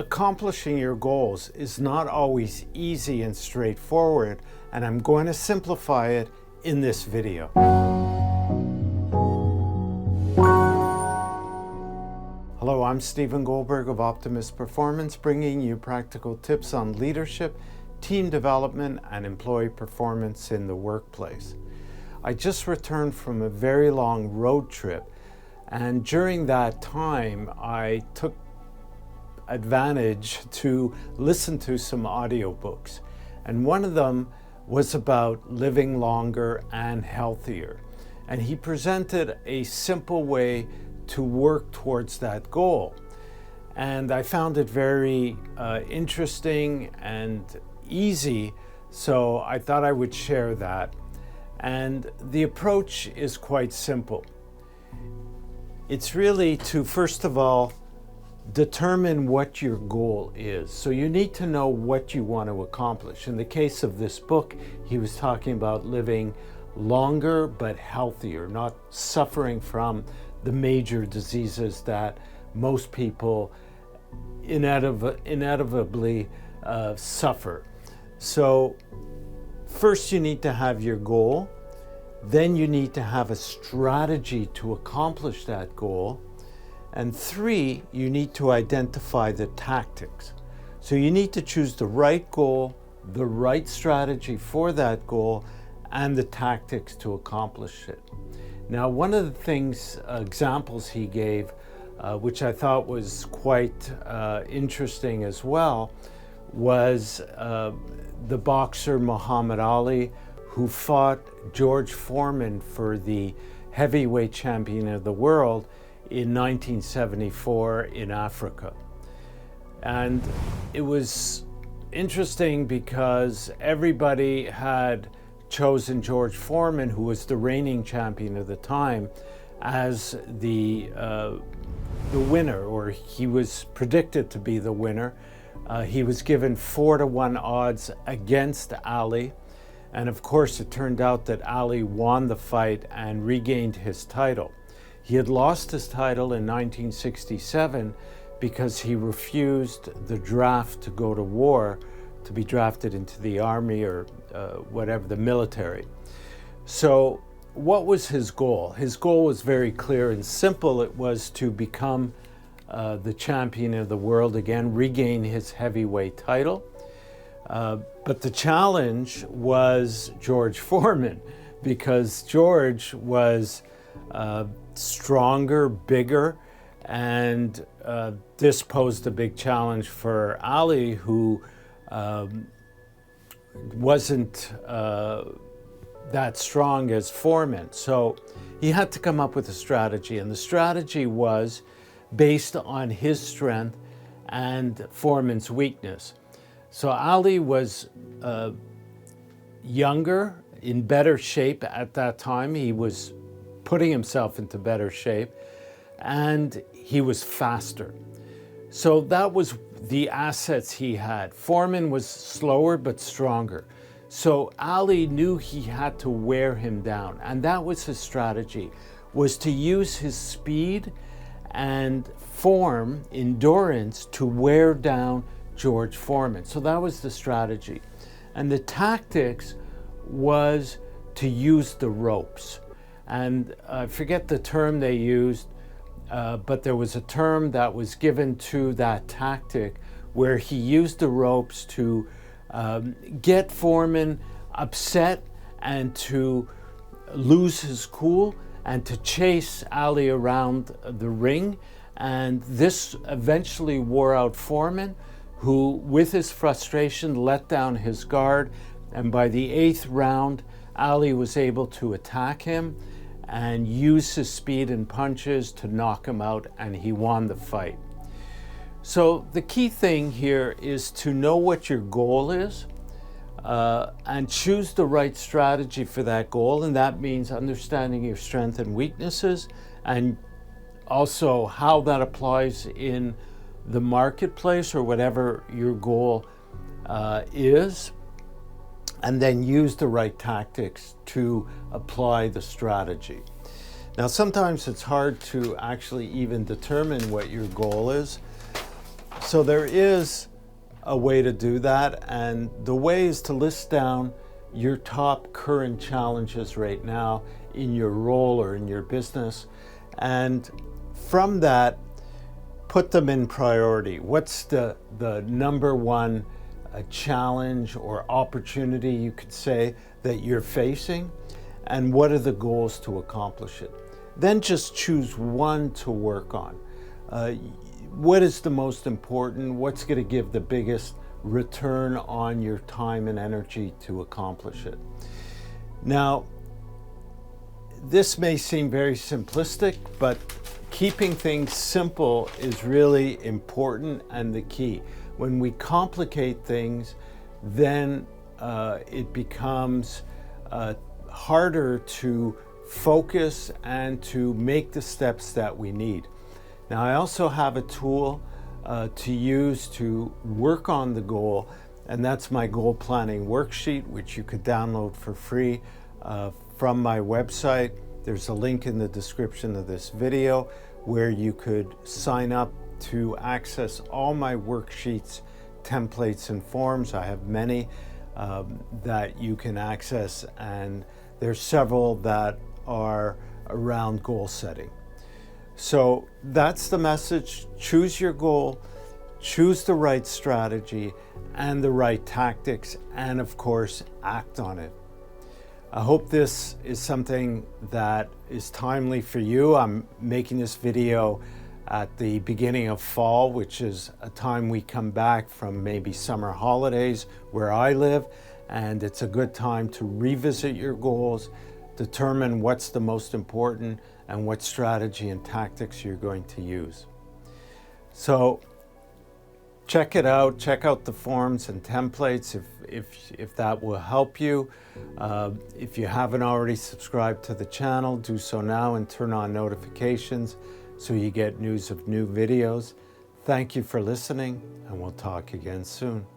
accomplishing your goals is not always easy and straightforward, and I'm going to simplify it in this video. Hello, I'm Stephen Goldberg of Optimus Performance, bringing you practical tips on leadership, team development, and employee performance in the workplace. I just returned from a very long road trip, and during that time I took advantage to listen to some audiobooks, and one of them was about living longer and healthier, and he presented a simple way to work towards that goal, and I found it very interesting and easy, so I thought I would share that. And the approach is quite simple. It's really to, first of all, determine what your goal is. So you need to know what you want to accomplish. In the case of this book, he was talking about living longer but healthier, not suffering from the major diseases that most people inevitably suffer. So first you need to have your goal, then you need to have a strategy to accomplish that goal, and 3, you need to identify the tactics. So you need to choose the right goal, the right strategy for that goal, and the tactics to accomplish it. Now, one of the examples he gave, which I thought was quite interesting as well, was the boxer Muhammad Ali, who fought George Foreman for the heavyweight champion of the world in 1974 in Africa. And it was interesting because everybody had chosen George Foreman, who was the reigning champion of the time, as the winner, or he was predicted to be the winner. He was given 4-to-1 odds against Ali, and of course it turned out that Ali won the fight and regained his title. He had lost his title in 1967 because he refused the draft to go to war, to be drafted into the army or whatever, the military. So what was his goal? His goal was very clear and simple. It was to become the champion of the world again, regain his heavyweight title. But the challenge was George Foreman, because George was stronger, bigger, and this posed a big challenge for Ali, who wasn't that strong as Foreman. So he had to come up with a strategy, and the strategy was based on his strength and Foreman's weakness. So Ali was younger, in better shape at that time. He was putting himself into better shape, and he was faster. So that was the assets he had. Foreman was slower but stronger. So Ali knew he had to wear him down, and that was his strategy, was to use his speed and form, endurance, to wear down George Foreman. So that was the strategy. And the tactics was to use the ropes. And I forget the term they used, but there was a term that was given to that tactic where he used the ropes to get Foreman upset and to lose his cool and to chase Ali around the ring. And this eventually wore out Foreman, who, with his frustration, let down his guard. And by the 8th round, Ali was able to attack him and use his speed and punches to knock him out, and he won the fight. So the key thing here is to know what your goal is and choose the right strategy for that goal. And that means understanding your strengths and weaknesses, and also how that applies in the marketplace or whatever your goal is. And then use the right tactics to apply the strategy. Now, sometimes it's hard to actually even determine what your goal is. So there is a way to do that, and the way is to list down your top current challenges right now in your role or in your business, and from that put them in priority. What's the number one challenge or opportunity, you could say, that you're facing, and what are the goals to accomplish it? Then just choose one to work on. What is the most important? What's going to give the biggest return on your time and energy to accomplish it? Now, this may seem very simplistic, but keeping things simple is really important and the key. When we complicate things, then it becomes harder to focus and to make the steps that we need. Now, I also have a tool to use to work on the goal, and that's my goal planning worksheet, which you could download for free from my website. There's a link in the description of this video where you could sign up to access all my worksheets, templates, and forms. I have many that you can access, and there's several that are around goal setting. So that's the message. Choose your goal, choose the right strategy and the right tactics, and of course, act on it. I hope this is something that is timely for you. I'm making this video at the beginning of fall, which is a time we come back from maybe summer holidays where I live, and it's a good time to revisit your goals, determine what's the most important, and what strategy and tactics you're going to use. So check it out, check out the forms and templates if that will help you. If you haven't already subscribed to the channel, do so now and turn on notifications so you get news of new videos. Thank you for listening, and we'll talk again soon.